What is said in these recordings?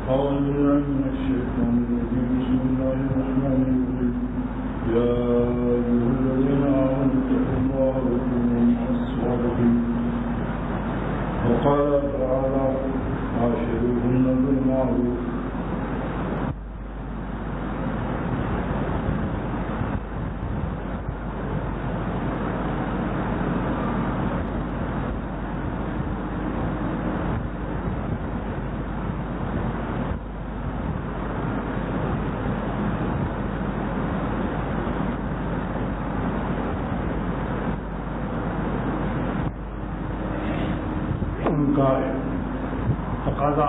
أعوذ بالله من الشيطان الرجيم. بسم الله الرحمن الرحيم. يا أيها الذين آمنوا اتقوا الله وكونوا مع الصادقين. وقال تعالى عاشروهن بالمعروف. کا تقاضا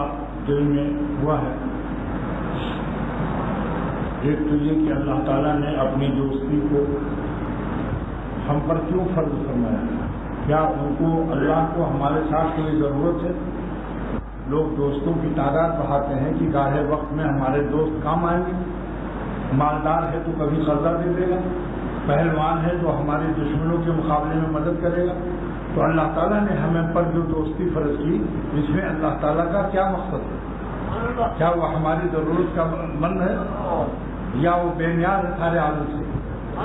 دل میں ہوا ہے. ایک تو یہ کہ اللہ تعالیٰ نے اپنی دوستی کو ہم پر کیوں فرض فرمایا؟ کیا ان کو اللہ کو ہمارے ساتھ کوئی ضرورت ہے؟ لوگ دوستوں کی تعداد بڑھاتے ہیں کہ گاہے وقت میں ہمارے دوست کام آئیں گے. مالدار ہے تو کبھی قرضہ دے دے گا، پہلوان ہے تو ہمارے دشمنوں کے مقابلے میں مدد کرے گا. تو اللہ تعالیٰ نے ہمیں پر جو دوستی فرض کی، اس میں اللہ تعالیٰ کا کیا مقصد ہے؟ کیا وہ ہماری ضرورت کا مند ہے یا وہ بے نیاز ہے سارے عالم سے؟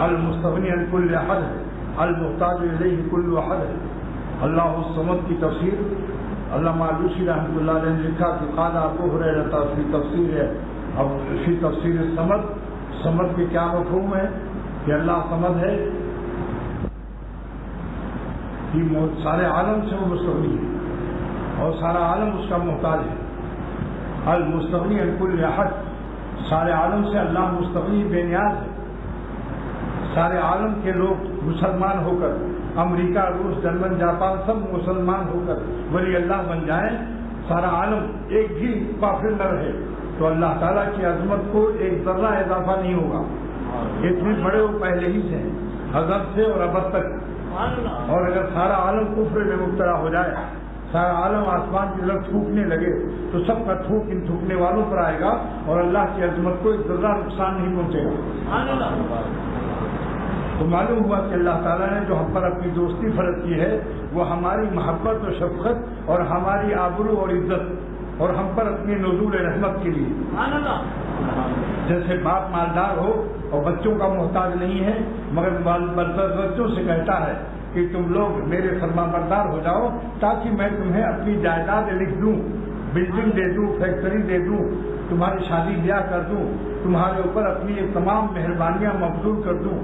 المستغنی عن کل احد ہے، المحتاج الیہ کل احد ہے. اللہ الصمد کی تفسیر علامہ علوسی رحمۃ اللہ علیہ نے لکھا کہ قال ابو ہریرہ فی تفسیر ہے. اب فی تفسیر صمد کے کیا مفہوم ہے کہ اللہ صمد ہے کہ سارے عالم سے وہ مستغنی ہے اور سارا عالم اس کا محتاج ہے. المستغنی عن کل احد، سارے عالم سے اللہ مستغنی بے نیاز ہے. سارے عالم کے لوگ مسلمان ہو کر، امریکہ، روس، جرمن، جاپان سب مسلمان ہو کر ولی اللہ بن جائیں، سارا عالم ایک بھی کافر نہ رہے، تو اللہ تعالیٰ کی عظمت کو ایک ذرہ اضافہ نہیں ہوگا. اتنے بڑے وہ پہلے ہی سے ہیں، ازل سے اور ابد تک. اور اگر سارا عالم کفر میں مبتلا ہو جائے، سارا عالم آسمان کی طرف تھوکنے لگے، تو سب کا تھوک ان تھوکنے والوں پر آئے گا اور اللہ کی عظمت کو ایک ذرہ نقصان نہیں پہنچے گا. تو معلوم ہوا کہ اللہ تعالیٰ نے جو ہم پر اپنی دوستی فرض کی ہے، وہ ہماری محبت و شفقت اور ہماری آبرو اور عزت اور ہم پر اپنی نزول رحمت کے لیے. جیسے باپ مالدار ہو اور بچوں کا محتاج نہیں ہے، مگر بچوں سے کہتا ہے کہ تم لوگ میرے فرما بردار ہو جاؤ تاکہ میں تمہیں اپنی جائیداد لکھ دوں، بلڈنگ دے دوں، فیکٹری دے دوں، تمہاری شادی بیاہ کر دوں، تمہارے اوپر اپنی یہ تمام مہربانیاں مبذول کر دوں،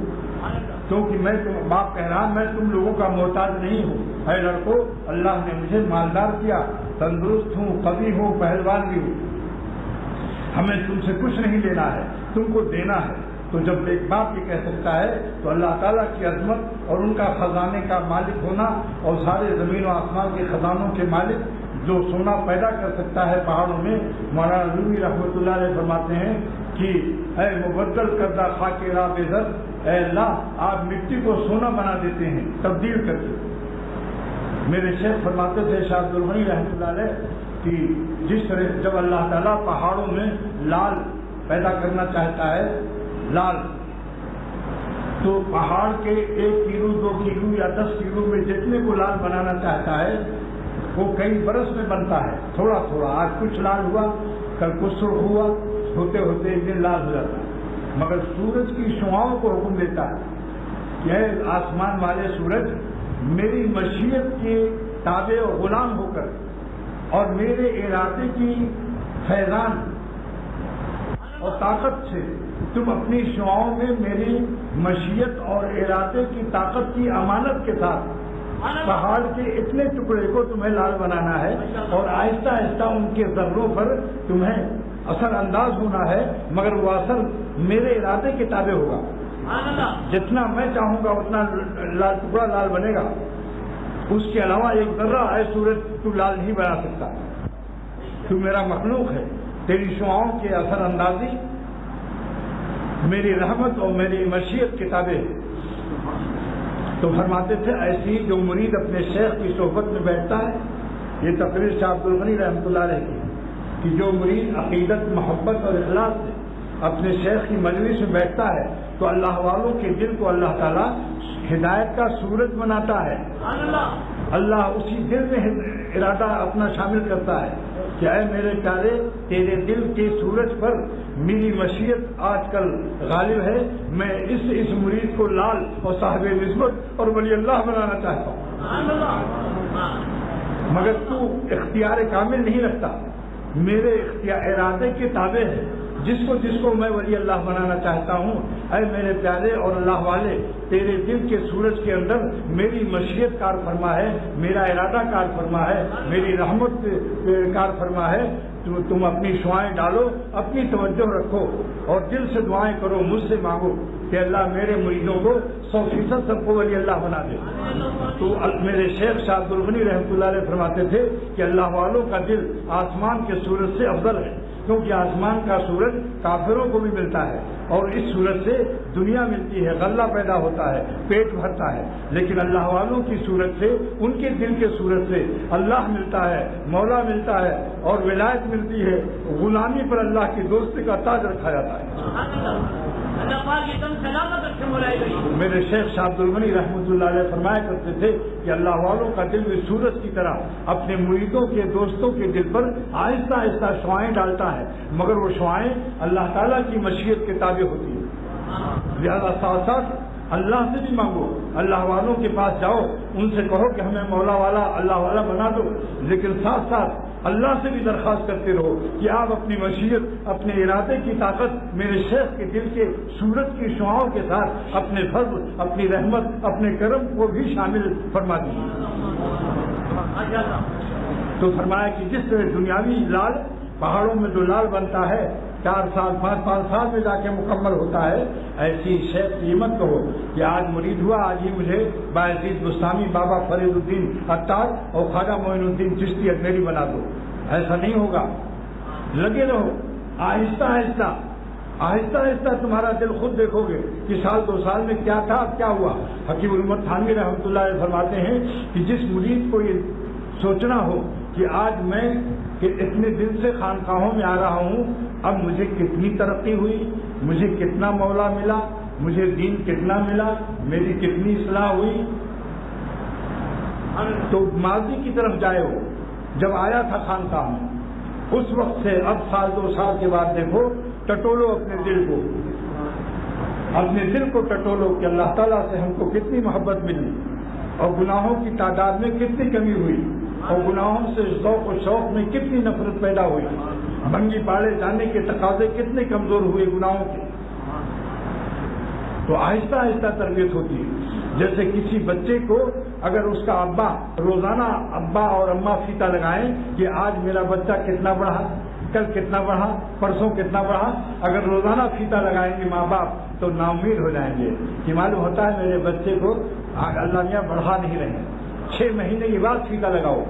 کیونکہ میں باپ کہہ رہا میں تم لوگوں کا محتاج نہیں ہوں. اے لڑکو، اللہ نے مجھے مالدار کیا، تندرست ہوں، قوی ہوں، پہلوان بھی ہوں، ہمیں تم سے کچھ نہیں لینا ہے، تم کو دینا ہے. تو جب ایک باپ یہ کہہ سکتا ہے تو اللہ تعالیٰ کی عظمت اور ان کا خزانے کا مالک ہونا اور سارے زمین و آسمان کے خزانوں کے مالک جو سونا پیدا کر سکتا ہے پہاڑوں میں. مولانا رومی رحمۃ اللہ علیہ فرماتے ہیں کہ اے مبدل کردہ خاک راہ بے زر، اے اللہ آپ مٹی کو سونا بنا دیتے ہیں تبدیل کر کے. میرے شیخ فرماتے تھے شاہ عبد الغنی رحمۃ اللہ علیہ کہ جس طرح جب اللہ تعالیٰ پہاڑوں میں لال پیدا کرنا چاہتا ہے، لال، تو پہاڑ کے 1 کلو 2 کلو یا 10 کلو میں جتنے کو لال بنانا چاہتا ہے وہ کئی برس میں بنتا ہے، تھوڑا تھوڑا. آج کچھ لال ہوا، کل کچھ سرخ ہوا، ہوتے ہوتے ایک دن لال ہو جاتا ہے. مگر سورج کی شعاؤں کو حکم دیتا ہے کہ اے آسمان والے سورج، میری مشیت کے تابع و غلام ہو کر اور میرے ارادے کی فیضان اور طاقت سے تم اپنی شعاؤں میں میری مشیت اور ارادے کی طاقت کی امانت کے ساتھ پہاڑ کے اتنے ٹکڑے کو تمہیں لال بنانا ہے اور آہستہ آہستہ ان کے ذروں پر تمہیں اثر انداز ہونا ہے، مگر وہ اثر میرے ارادے کے تابع ہوگا. جتنا میں چاہوں گا اتنا لال ٹکڑا لال بنے گا، اس کے علاوہ ایک ذرہ اے سورج تو لال نہیں بنا سکتا. تو میرا مخلوق ہے، تیری شعاؤں کے اثر اندازی میری رحمت اور میری مشیت کے تابع ہے. تو فرماتے تھے ایسی جو مرید اپنے شیخ کی صحبت میں بیٹھتا ہے، یہ تقریر شاہ عبد الغنی رحمۃ اللہ علیہ کی، کہ جو مرید عقیدت، محبت اور اخلاص سے اپنے شیخ کی مجلس میں بیٹھتا ہے تو اللہ والوں کے دل کو اللہ تعالیٰ ہدایت کا سورج بناتا ہے. اللہ اسی دل میں ارادہ اپنا شامل کرتا ہے کہ اے میرے پیارے تیرے دل کے سورج پر میری مشیت آج کل غالب ہے، میں اس مرید کو لال اور صاحب نسبت اور ولی اللہ بنانا چاہتا ہوں، مگر تو اختیار کامل نہیں رکھتا، میرے ارادے کے تابع ہے، جس کو میں ولی اللہ بنانا چاہتا ہوں۔ اے میرے پیارے اور اللہ والے، تیرے دل کے سورج کے اندر میری مشیت کار فرما ہے، میرا ارادہ کار فرما ہے، میری رحمت کار فرما ہے، تم اپنی شعائیں ڈالو، اپنی توجہ رکھو اور دل سے دعائیں کرو، مجھ سے مانگو کہ اللہ میرے مریدوں کو 100% سب کو ولی اللہ بنا دے۔ تو میرے شیخ شاہ عبد الغنی رحمۃ اللہ علیہ فرماتے تھے کہ اللہ والوں کا دل آسمان کے سورج سے افضل ہے، کیونکہ آسمان کا سورج کافروں کو بھی ملتا ہے اور اس سورج سے دنیا ملتی ہے، غلہ پیدا ہوتا ہے، پیٹ بھرتا ہے، لیکن اللہ والوں کی سورج سے، ان کے دل کے سورج سے اللہ ملتا ہے، مولا ملتا ہے اور ولایت ملتی ہے، غلامی پر اللہ کی دوستی کا تاج رکھا جاتا ہے۔ میرے شیخ شاہ عبد الغنی رحمۃ اللہ علیہ فرمایا کرتے تھے کہ اللہ والوں کا دل بھی سورج کی طرح اپنے مریدوں کے دوستوں کے دل پر آہستہ آہستہ شعائیں ڈالتا ہے، مگر وہ شعائیں اللہ تعالیٰ کی مشیت کے تابع ہوتی ہیں، لہذا ساتھ ساتھ اللہ سے بھی مانگو، اللہ والوں کے پاس جاؤ، ان سے کہو کہ ہمیں مولا والا اللہ والا بنا دو، لیکن ساتھ ساتھ اللہ سے بھی درخواست کرتے رہو کہ آپ اپنی مشیت، اپنے ارادے کی طاقت میرے شیخ کے دل کے سورج کی شعاؤں کے ساتھ اپنے فضل، اپنی رحمت، اپنے کرم کو بھی شامل فرما دیجیے۔ تو فرمایا کہ جس طرح دنیاوی لال پہاڑوں میں جو لال بنتا ہے 4 سال 5 سال میں جا کے مکمل ہوتا ہے، ایسی شیخ کی ہمت ہو کہ آج مرید ہوا، آج ہی مجھے بایزید بستامی، بابا فرید الدین عطار اور خواجہ معین الدین چشتی اجمیری بنا دو، ایسا نہیں ہوگا۔ لگے رہو، آہستہ آہستہ آہستہ آہستہ تمہارا دل خود دیکھو گے کہ سال 2 سال میں کیا تھا، اب کیا ہوا۔ حکیم الامت تھانوی رحمۃ اللہ علیہ فرماتے ہیں کہ جس مرید کو یہ سوچنا ہو کہ آج میں کہ اتنے دن سے خانقاہوں میں آ رہا ہوں، اب مجھے کتنی ترقی ہوئی، مجھے کتنا مولا ملا، مجھے دین کتنا ملا، میری کتنی اصلاح ہوئی، تو ماضی کی طرف جائے ہو جب آیا تھا خانقاہ میں، اس وقت سے اب سال 2 سال کے بعد دیکھو، ٹٹولو اپنے دل کو، اپنے دل کو ٹٹولو کہ اللہ تعالیٰ سے ہم کو کتنی محبت ملی اور گناہوں کی تعداد میں کتنی کمی ہوئی اور گناہوں سے ذوق و شوق میں کتنی نفرت پیدا ہوئی، بھنگی پاڑے جانے کے تقاضے کتنے کمزور ہوئے گناہوں کے۔ تو آہستہ آہستہ تربیت ہوتی ہے، جیسے کسی بچے کو اگر اس کا ابا روزانہ ابا اور اماں فیتا لگائیں کہ آج میرا بچہ کتنا بڑھا، کل کتنا بڑھا، پرسوں کتنا بڑھا، اگر روزانہ فیتا لگائیں گے ماں باپ تو نا امید ہو جائیں گے کہ معلوم ہوتا ہے میرے بچے کو اللہ میاں بڑھا نہیں رہے، 6 مہینے کے بعد فیتا لگاؤ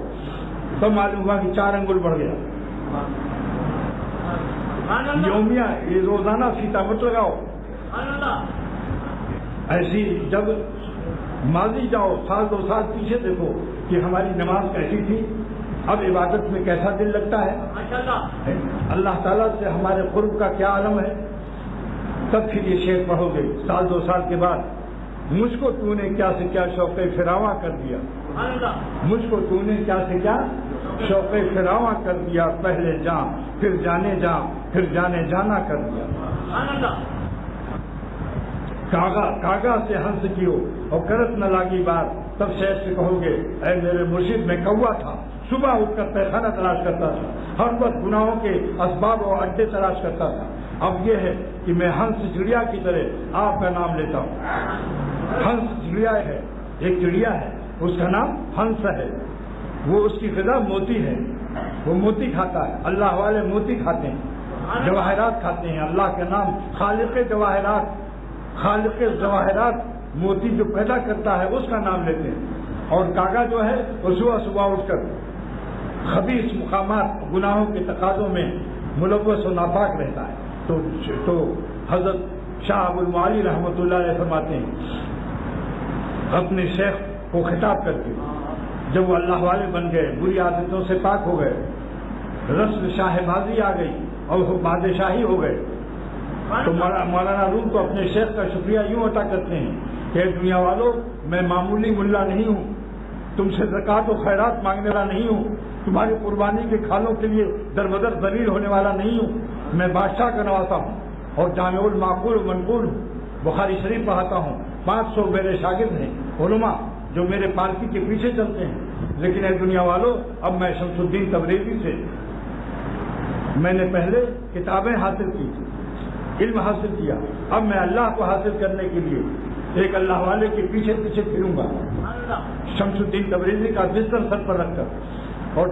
تو معلوم ہوا کہ 4 انگل بڑھ گیا۔ یومیہ یہ روزانہ فیتا مت لگاؤ۔ ایسی جب ماضی جاؤ، سال 2 سال پیچھے دیکھو کہ ہماری نماز کیسی تھی، اب عبادت میں کیسا دل لگتا ہے، اللہ تعالیٰ سے ہمارے قرب کا کیا عالم ہے، تب پھر یہ شعر پڑھو گے سال 2 سال کے بعد، مجھ کو تو نے کیا سے کیا شوق فراواں کر دیا، مجھ کو تو نے کیا سے کیا شوق فراواں کر دیا، پہلے جاں پھر جانے جاں پھر جانے جانا کر دیا، کاغا سے ہنس کیو اور کرت نہ لاگی بات، تب شیخ سے کہو گے اے میرے مرشد میں کوا تھا، صبح اٹھ کر پیخانہ تلاش کرتا تھا، ہر وقت گناہوں کے اسباب اور اڈے تلاش کرتا تھا، اب یہ ہے کہ میں ہنس چڑیا کی طرح آپ کا نام لیتا ہوں۔ ہنس چڑیا ہے، ایک چڑیا ہے، اس کا نام ہنس ہے، وہ اس کی غذا موتی ہے، وہ موتی کھاتا ہے، اللہ والے موتی کھاتے ہیں، جواہرات کھاتے ہیں، اللہ کا نام خالق جواہرات، خالق جواہرات موتی جو پیدا کرتا ہے اس کا نام لیتے ہیں، اور کاغا جو ہے وہ صبح اٹھ کر خبیث مقامات گناہوں کے تقاضوں میں ملوث و ناپاک رہتا ہے۔ تو حضرت شاہ ابو المعالی رحمۃ اللہ علیہ فرماتے ہیں اپنے شیخ کو خطاب کر کے، جب وہ اللہ والے بن گئے، بری عادتوں سے پاک ہو گئے، رسم شاہ بازی آ گئی اور وہ بادشاہی ہو گئے، تو مولانا روم تو اپنے شیخ کا شکریہ یوں ادا کرتے ہیں کہ دنیا والوں میں معمولی ملا نہیں ہوں، تم سے زکوٰۃ و خیرات مانگنے والا نہیں ہوں، تمہاری قربانی کے کھالوں کے لیے دربدر ذلیل ہونے والا نہیں ہوں، میں بادشاہ کا نواسا ہوں اور جامع المعقول و منقول ہوں، بخاری شریف پڑھاتا ہوں، 500 میرے شاگرد ہیں علماء جو میرے پالکی کے پیچھے چلتے ہیں۔ لیکن اے دنیا والوں، اب میں شمس الدین تبریزی سے میں نے پہلے کتابیں حاصل کی، علم حاصل کیا، اب میں اللہ کو حاصل کرنے کے لیے ایک اللہ والے کے پیچھے پیچھے پھروں گا، شمس الدین تبریزی کا بستر سر پر رکھ کر، اور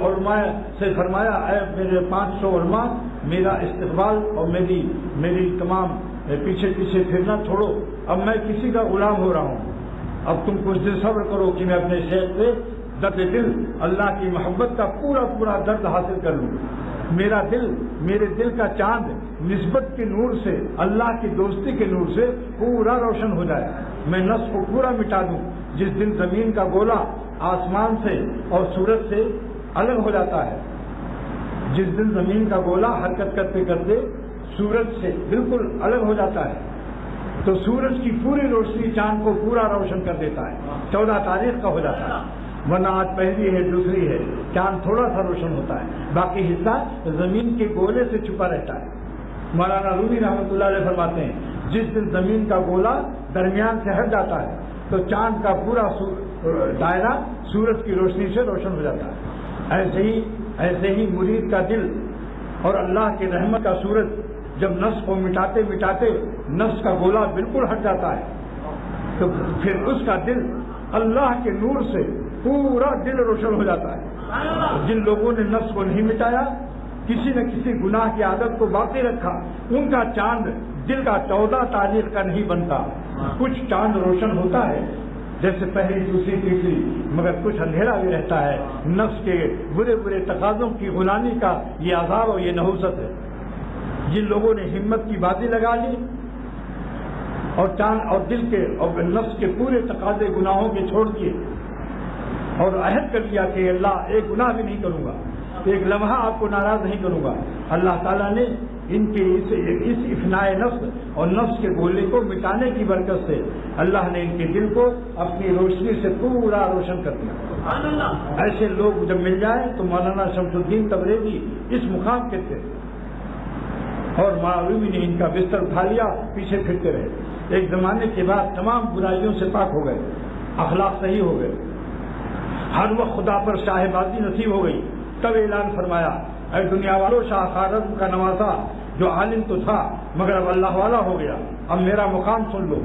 علماء سے فرمایا اے میرے 500 علماء، میرا استقبال اور میری تمام پیچھے پیچھے پھرنا چھوڑو، اب میں کسی کا غلام ہو رہا ہوں، اب تم کچھ دن صبر کرو کہ میں اپنے شیخ سے درد دل اللہ کی محبت کا پورا درد حاصل کر لوں، میرے دل کا چاند نسبت کے نور سے، اللہ کی دوستی کے نور سے پورا روشن ہو جائے، میں نفس کو پورا مٹا دوں۔ جس دن زمین کا گولا آسمان سے اور سورج سے الگ ہو جاتا ہے، جس دن زمین کا گولا حرکت کرتے کرتے سورج سے بالکل الگ ہو جاتا ہے تو سورج کی پوری روشنی چاند کو پورا روشن کر دیتا ہے، 14 تاریخ کا ہو جاتا ہے، ورنہ آج پہلی ہے دوسری ہے، چاند تھوڑا سا روشن ہوتا ہے، باقی حصہ زمین کے گولے سے چھپا رہتا ہے۔ مولانا رومی رحمۃ اللہ علیہ فرماتے ہیں جس دن زمین کا گولا درمیان سے ہٹ جاتا ہے تو چاند کا پورا دائرہ سورج کی روشنی سے روشن ہو جاتا ہے۔ ایسے ہی مرید کا دل اور اللہ کی رحمت کا سورج جب نفس کو مٹاتے مٹاتے نفس کا گولا بالکل ہٹ جاتا ہے تو پھر اس کا دل اللہ کے نور سے پورا دل روشن ہو جاتا ہے۔ جن لوگوں نے نفس کو نہیں مٹایا، کسی نہ کسی گناہ کی عادت کو باقی رکھا، ان کا چاند دل کا 14 تاریخ کا نہیں بنتا، کچھ چاند روشن ہوتا ہے جیسے پہلی دوسری تیسری، مگر کچھ اندھیرا بھی رہتا ہے۔ نفس کے برے تقاضوں کی غلامی کا یہ عذاب اور یہ نحوست ہے۔ جن لوگوں نے ہمت کی بازی لگا لی اور چاند اور دل کے اور نفس کے پورے تقاضے گناہوں کے چھوڑ دیے اور عہد کر لیا کہ اللہ ایک گناہ بھی نہیں کروں گا، ایک لمحہ آپ کو ناراض نہیں کروں گا، اللہ تعالیٰ نے ان کے اس افنائے نفس اور نفس کے گولے کو مٹانے کی برکت سے اللہ نے ان کے دل کو اپنی روشنی سے پورا روشن کر دیا۔ ایسے لوگ جب مل جائیں تو مولانا شمس الدین تبریزی اس مقام کے تھے اور معلوم نے ان کا بستر اٹھا لیا، پیچھے پھرتے رہے۔ ایک زمانے کے بعد تمام برائیوں سے پاک ہو گئے، اخلاق صحیح ہو گئے، ہر وقت خدا پر شاہ بازی نصیب ہو گئی۔ تب اعلان فرمایا اے دنیا والوں، شاہ خوارزم کا نواسا جو عالم تو تھا مگر اب اللہ والا ہو گیا، اب میرا مقام سن لو۔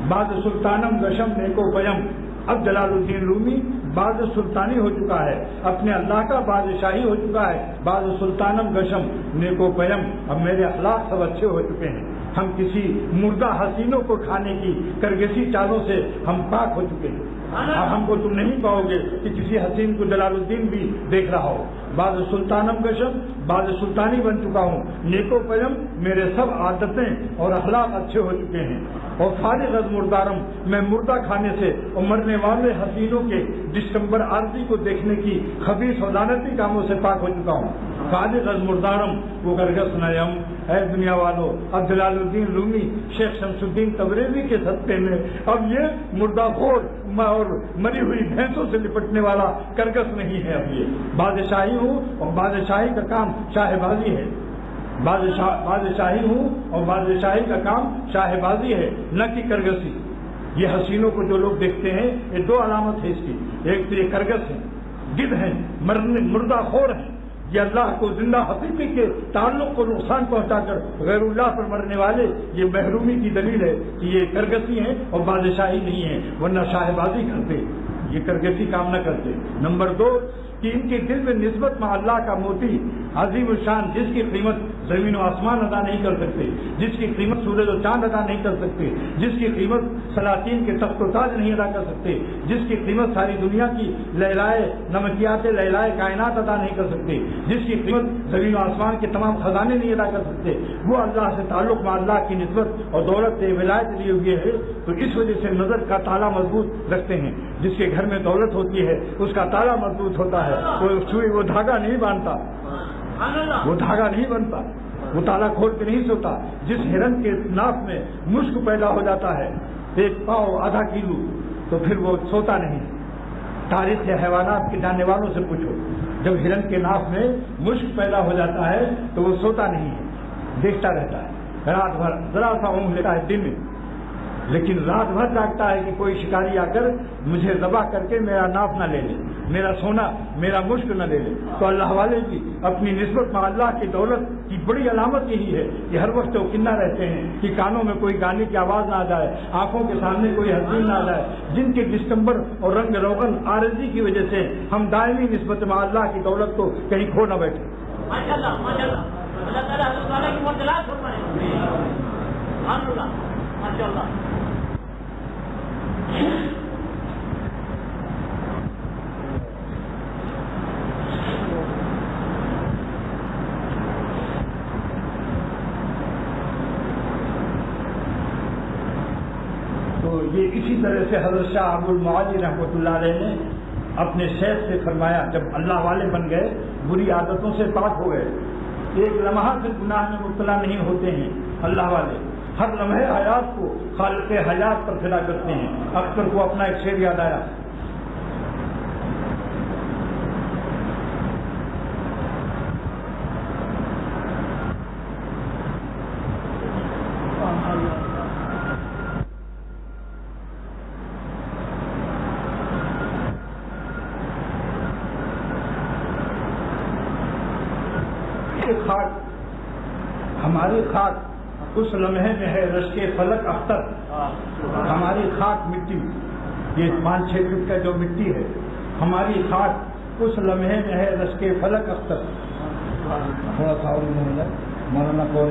بعد سلطانم گشم نیکو پیم، اب جلال الدین رومی بعد سلطانی ہو چکا ہے، اپنے اللہ کا بادشاہی ہو چکا ہے۔ بعد سلطانم گشم نیکو پیم، اب میرے اخلاق سب اچھے ہو چکے ہیں، ہم کسی مردہ حسینوں کو کھانے کی کرگسی چالوں سے ہم پاک ہو چکے ہیں۔ اب ہم کو تم نہیں پاؤ گے کہ کسی حسین کو جلال الدین بھی دیکھ رہا ہو۔ بعد سلطانم گشم، بعد سلطانی بن چکا ہوں، نیکو پیم، میرے سب عادتیں اور اخلاق اچھے ہو چکے ہیں۔ اور فارغ از مردارم، میں مردہ کھانے سے اور مرنے والے حسینوں کے ڈسمبر عارضی کو دیکھنے کی خبیث و لعنتی کاموں سے پاک ہو چکا ہوں۔ فارغ از مردارم وہ گرگس نیم، اے دنیا والو، اب جلال الدین رومی شیخ شمس الدین تبریزی کے صدقے میں اب یہ مردہ خور اور مری ہوئی بھینسوں سے لپٹنے والا کرگس نہیں ہے، اب یہ بادشاہی ہوں اور بادشاہی کا کام شاہ بازی ہے، بادشاہی ہوں اور بادشاہی کا کام شاہ بازی ہے، نہ کہ کرگسی۔ یہ حسینوں کو جو لوگ دیکھتے ہیں یہ دو علامت ہے اس کی، ایک تو یہ کرگس ہے، گدھ ہیں، مردہ خور ہیں، یہ اللہ کو زندہ حقیقی کے تعلق کو نقصان پہنچا کر غیر اللہ پر مرنے والے، یہ محرومی کی دلیل ہے کہ یہ کرگسی ہیں اور بادشاہی نہیں ہے، ورنہ شاہ بازی کرتے، یہ کرگسی کام نہ کرتے۔ نمبر 2 کہ ان کے دل میں نسبت میں اللہ کا موتی عظیم الشان، جس کی قیمت زمین و آسمان ادا نہیں کر سکتے، جس کی قیمت سورج و چاند ادا نہیں کر سکتے، جس کی قیمت سلاطین کے تخت و تاج نہیں ادا کر سکتے، جس کی قیمت ساری دنیا کی لہلائے نمکیات لہلائے کائنات ادا نہیں کر سکتے، جس کی قیمت زمین و آسمان کے تمام خزانے نہیں ادا کر سکتے، وہ اللہ سے تعلق میں اللہ کی نسبت اور دولت سے ولایت لیے ہوئے ہے، تو اس وجہ سے نظر کا تالا مضبوط رکھتے ہیں۔ جس کے گھر میں دولت ہوتی ہے اس کا تالا مضبوط ہوتا ہے، وہ دھاگا نہیں باندھتا، وہ دھاگا نہیں بنتا، وہ تالا کھول کے نہیں سوتا۔ جس ہرن کے ناف میں مشک پیدا ہو جاتا ہے 1 پاؤ آدھا کلو، تو پھر وہ سوتا نہیں، تاریخ حیوانات کے جاننے والوں سے پوچھو، جب ہرن کے ناف میں مشک پیدا ہو جاتا ہے تو وہ سوتا نہیں ہے، دیکھتا رہتا ہے رات بھر، ذرا سا اونگ لیتا ہے دن میں، لیکن رات بھر جاگتا ہے کہ کوئی شکاری آ کر مجھے ذبح کر کے میرا ناف نہ لے لے، میرا سونا، میرا مشک نہ لے لے۔ تو اللہ والے کی اپنی نسبت میں اللہ کی دولت کی بڑی علامت یہی ہے کہ ہر وقت وہ کننا رہتے ہیں کہ کانوں میں کوئی گانے کی آواز نہ آ جائے، آنکھوں کے سامنے کوئی حسین نہ آ جائے، جن کے ڈسٹمبر اور رنگ روغن عارضی کی وجہ سے ہم دائمی نسبت میں اللہ کی دولت کو کہیں کھو نہ بیٹھے۔ ماشاءاللہ ماشاءاللہ، اللہ تعالیٰ حضرت والا کی معطلات فرمائے، سبحان اللہ، ماشاءاللہ۔ تو یہ اسی طرح سے حضرت شاہ ابو المعالی رحمۃ اللہ علیہ نے اپنے شیخ سے فرمایا، جب اللہ والے بن گئے، بری عادتوں سے پاک ہو گئے، ایک لمحہ سے گناہ میں مبتلا نہیں ہوتے ہیں اللہ والے، ہر لمحے حیات کو خالق حیات پر فدا کرتے ہیں۔ اختر کو اپنا ایک شعر یاد آیا، خاک ہماری خاک اس لمحے میں ہے رشک فلک اختر، ہماری خاک مٹی، یہ 5-6 فٹ کا جو مٹی ہے، ہماری خاک اس لمحے میں ہے رشک فلک اختر۔ تھوڑا سا اور مولانا کو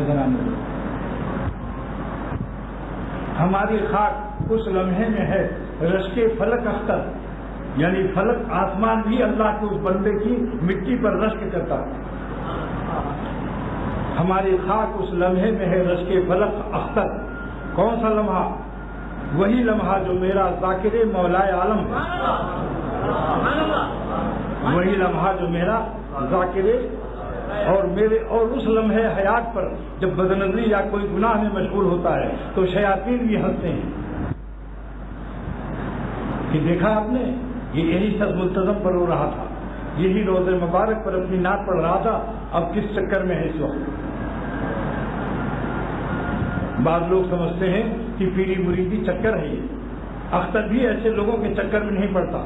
ہماری خاک اس لمحے میں ہے رشک فلک اختر، یعنی فلک آسمان بھی اللہ کے اس بندے کی مٹی پر رشک کرتا ہے۔ ہماری خاک اس لمحے میں ہے رشک فلک اختر، کون سا لمحہ؟ وہی لمحہ جو میرا ذاکر مولائے عالم ہے، وہی لمحہ جو میرا ذاکر اور اس لمحے حیات پر جب بدنظری یا کوئی گناہ میں مشغول ہوتا ہے تو شیاطین بھی ہنستے ہیں کہ دیکھا آپ نے، یہ یہی سب ملتزم پر ہو رہا تھا، یہی روز مبارک پر اپنی نعت پڑھ رہا تھا، اب کس چکر میں ہے اس وقت؟ بعض لوگ سمجھتے ہیں کہ پیری مریدی چکر ہے، یہ اختر بھی ایسے لوگوں کے چکر میں نہیں پڑتا،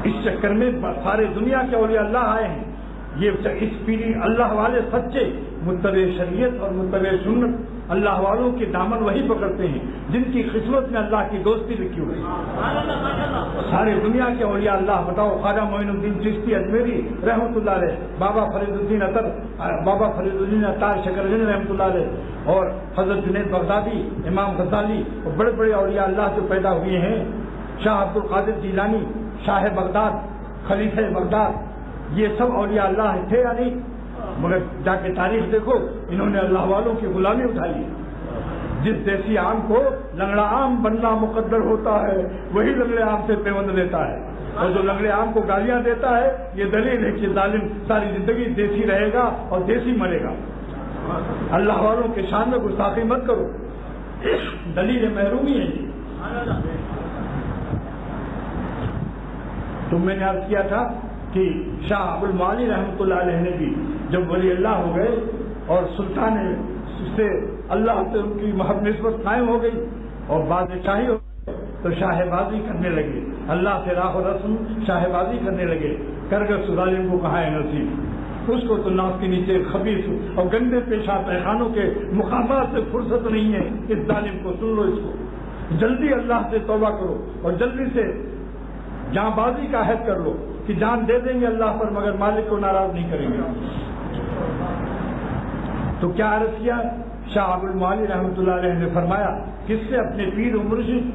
اس چکر میں سارے دنیا کے اولیاء اللہ آئے ہیں، یہ اس پیری اللہ والے سچے متبع شریعت اور متبع سنت اللہ والوں کے دامن وہی پکڑتے ہیں جن کی قسمت میں اللہ کی دوستی لکھی ہوئی ہے۔ سارے دنیا کے اولیاء اللہ بتاؤ، خواجہ معین الدین چشتی اجمیری رحمۃ اللہ علیہ، بابا فرید الدین عطار شکرگنج رحمۃ اللہ علیہ، اور حضرت جنید بغدادی، امام غزالی، اور بڑے بڑے اولیاء اللہ جو پیدا ہوئے ہیں، شاہ عبد القادر جیلانی، شاہ بغداد، خلیفہ بغداد، یہ سب اولیاء اللہ تھے یا نہیں؟ مگر جا کے تاریخ دیکھو، انہوں نے اللہ والوں کی غلامی اٹھائی ہے۔ جس دیسی عام کو لنگڑا عام بننا مقدر ہوتا ہے وہی لنگڑے عام سے پیوند لیتا ہے، اور جو لنگڑے عام کو گالیاں دیتا ہے یہ دلیل ہے کہ ظالم ساری زندگی دیسی رہے گا اور دیسی مرے گا۔ اللہ والوں کے شان میں گستاخی مت کرو، دلیل محرومی ہے۔ تو میں نے عرض کیا تھا کہ شاہ ابو المعالی رحمۃ اللہ علیہ نے بھی جب ولی اللہ ہو گئے اور سلطان سے اللہ سے ان کی محبت نسبت قائم ہو گئی اور بادشاہی ہو گئی تو شاہ بازی کرنے لگے، اللہ سے راہ و رسم شاہ بازی کرنے لگے۔ کرگس ظالم کو کہاں ہے نصیب، اس کو تو ناف کے نیچے خبیث اور گندے پیشہ پیخانوں کے مقامات سے فرصت نہیں ہے۔ اس ظالم کو سن لو، اس کو جلدی اللہ سے توبہ کرو اور جلدی سے جاں بازی کا عہد کر لو کہ جان دے دیں گے اللہ پر مگر مالک کو ناراض نہیں کریں گے۔ تو کیا عرض کیا؟ شاہ ابو المعالی رحمۃ اللہ علیہ نے فرمایا، کس سے؟ اپنے پیر و مرشد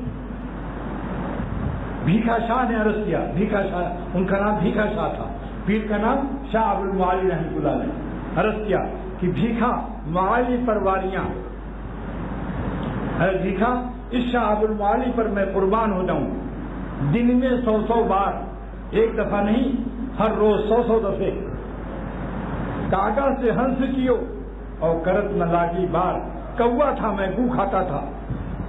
بھیکا شاہ نے عرض کیا۔ بھیکا شاہ، ان کا نام بھیکا شاہ تھا، پیر کا نام شاہ ابو المعالی رحمۃ اللہ علیہ۔ عرض کیا کہ بھیکا معالی پر واریاں، بھیکا اس شاہ ابو المعالی پر میں قربان ہو جاؤں، دن میں 100 بار، ایک دفعہ نہیں، ہر روز 100 دفعے، کاغا سے ہنس کیو اور کرت نہ لاگی بار، کوا تھا میں گو کھاتا تھا۔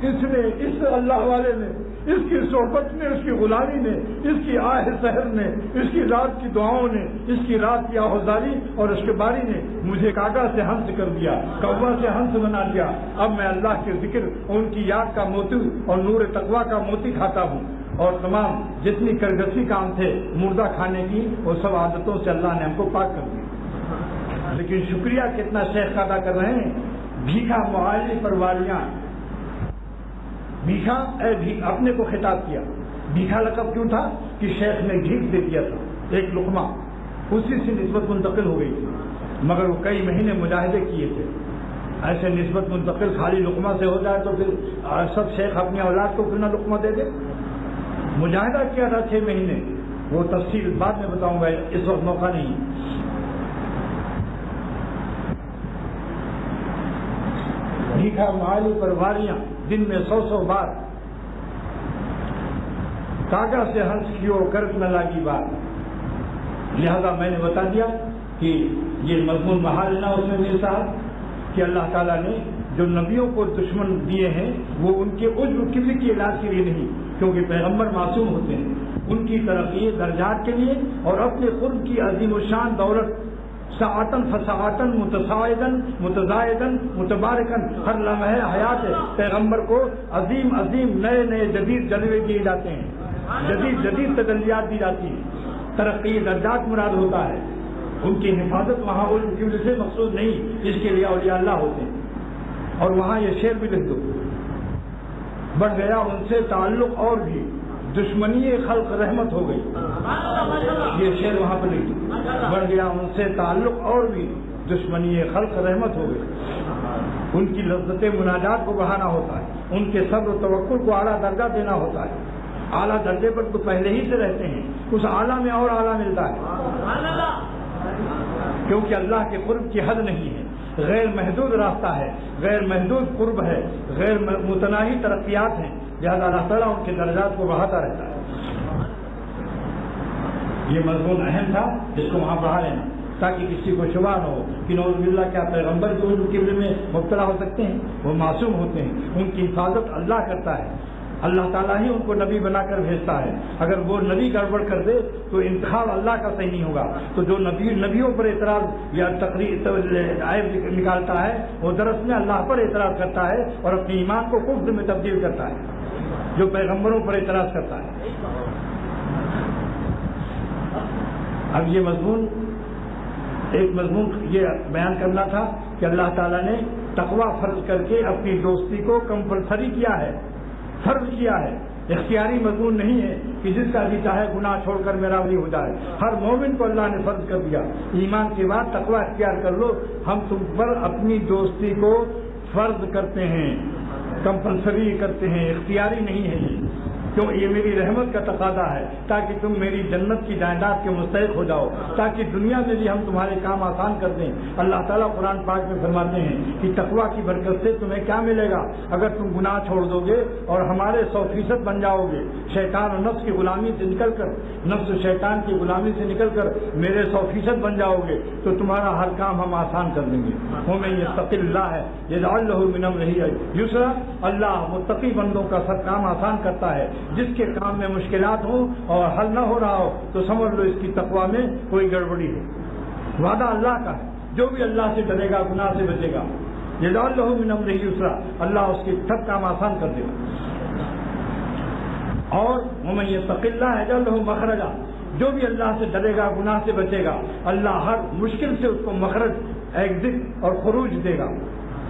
اس نے، اس اللہ والے نے اس کی صحبت نے، اس کی غلامی نے، اس کی آہ سحر نے، اس کی رات کی دعاؤں نے، اس کی رات کی آہوزاری اور اس کے باری نے مجھے کاغا سے ہنس کر دیا، کوا سے ہنس بنا دیا۔ اب میں اللہ کے ذکر اور ان کی یاد کا موتی اور نور تقویٰ کا موتی کھاتا ہوں، اور تمام جتنی کرگسی کام تھے مردہ کھانے کی وہ سب عادتوں سے اللہ نے ہم کو پاک کر دیا۔ لیکن شکریہ کتنا شیخ ادا کر رہے ہیں، بھیکھا معالی پرواریاں، بھیکھا اے اپنے کو خطاب کیا۔ بھیکھا لقب کیوں تھا کہ شیخ نے بھیک دے دیا تھا، ایک لقمہ، اسی سے نسبت منتقل ہو گئی تھی، مگر وہ کئی مہینے مجاہدے کیے تھے۔ ایسے نسبت منتقل خالی لقمہ سے ہو جائے تو پھر سب شیخ اپنی اولاد کو کیوں نہ لقمہ دے دے؟ مجاہدہ کیا تھا 6 مہینے، وہ تفصیل بعد میں بتاؤں گا، اس وقت موقع نہیں۔ بھیکھا معالی پرواریاں، دن میں 100 بار، کاغا سے ہنس کیو کرت نہ لاگی بات۔ لہذا میں نے بتا دیا کہ یہ مضمون محال نہ اس میں ملتا ہے کہ اللہ تعالیٰ نے جو نبیوں کو دشمن دیے ہیں وہ ان کے عجب کبر کے علاج کے لیے نہیں، کیونکہ پیغمبر معصوم ہوتے ہیں، ان کی ترقی درجات کے لیے اور اپنے قرب کی عظیم الشان دولت، ساعتن فساعتن متساعدن متزائدن متبارکن، ہر لمحے حیات پیغمبر کو عظیم عظیم نئے نئے جدید جلوے دیے جاتے ہیں، جدید جدید تجلیات دی جاتی ہیں، ترقی درجات مراد ہوتا ہے۔ ان کی حفاظت وہاں علم کی وجہ سے مقصود نہیں، اس کے لیے اولیاء اللہ ہوتے ہیں۔ اور وہاں یہ شعر بھی لکھ دو، بڑھ گیا ان سے تعلق اور بھی دشمنی خلق رحمت ہو گئی، یہ شعر وہاں پر لکھ دو، بڑھ گیا ان سے تعلق اور بھی دشمنی خلق رحمت ہو گئی۔ ان کی لذت مناجات کو بڑھانا ہوتا ہے، ان کے صبر و توکل کو اعلیٰ درجہ دینا ہوتا ہے۔ اعلیٰ درجے پر تو پہلے ہی سے رہتے ہیں، اس اعلیٰ میں اور اعلیٰ ملتا ہے، کیونکہ اللہ کے قرب کی حد نہیں ہے، غیر محدود راستہ ہے، غیر محدود قرب ہے، غیر متناہی ترقیات ہیں، لہذا اللہ تعالیٰ ان کے درجات کو بڑھاتا رہتا ہے۔ یہ مضمون اہم تھا، جس کو وہاں پڑھا لینا تاکہ کسی کو شبہ نہ ہو کہ نعوذ باللہ کیا پیغمبر جو ان کے میں مبتلا ہو سکتے ہیں، وہ معصوم ہوتے ہیں، ان کی حفاظت اللہ کرتا ہے، اللہ تعالیٰ ہی ان کو نبی بنا کر بھیجتا ہے۔ اگر وہ نبی گڑبڑ کر دے تو انتخاب اللہ کا صحیح نہیں ہوگا، تو جو نبیوں پر اعتراض یا عیب نکالتا ہے وہ دراصل اللہ پر اعتراض کرتا ہے اور اپنے ایمان کو کفر میں تبدیل کرتا ہے، جو پیغمبروں پر اعتراض کرتا ہے۔ اب یہ مضمون ایک مضمون یہ بیان کرنا تھا کہ اللہ تعالیٰ نے تقویٰ فرض کر کے اپنی دوستی کو کمپلسری کیا ہے، فرض کیا ہے، اختیاری مضمون نہیں ہے کہ جس کا بھی چاہے گناہ چھوڑ کر میرا ولی ہو جائے۔ ہر مومن کو اللہ نے فرض کر دیا، ایمان کے بعد تقویٰ اختیار کر لو، ہم تم پر اپنی دوستی کو فرض کرتے ہیں، کمپلسری کرتے ہیں، اختیاری نہیں ہے کیوں؟ یہ میری رحمت کا تقاضا ہے تاکہ تم میری جنت کی جائیداد کے مستحق ہو جاؤ، تاکہ دنیا میں بھی ہم تمہارے کام آسان کر دیں۔ اللہ تعالیٰ قرآن پاک میں فرماتے ہیں کہ تقویٰ کی برکت سے تمہیں کیا ملے گا؟ اگر تم گناہ چھوڑ دو گے اور ہمارے 100% بن جاؤ گے، شیطان اور نفس کی غلامی سے نکل کر، نفس شیطان کی غلامی سے نکل کر میرے 100% بن جاؤ گے تو تمہارا ہر کام ہم آسان کر دیں گے۔ وَمَن يَتَّقِ اللَّهَ يَجْعَل لَّهُ مِنْ أَمْرِهِ يُسْرًا، اللہ متقی بندوں کا سب کام آسان کرتا ہے۔ جس کے کام میں مشکلات ہوں اور حل نہ ہو رہا ہو تو سمجھ لو اس کی تقویٰ میں کوئی گڑبڑی ہے۔ وعدہ اللہ کا ہے، جو بھی اللہ سے ڈرے گا گناہ سے بچے گا، يَجْعَل لَّهُ مِنْ أَمْرِهِ يُسْرًا، اللہ اس کے سب کام آسان کر دے گا۔ اور وَمَن يَتَّقِ اللَّهَ يَجْعَل لَّهُ مَخْرَجًا، جو بھی اللہ سے ڈرے گا گناہ سے بچے گا، اللہ ہر مشکل سے اس کو مخرج، ایگزٹ اور خروج دے گا۔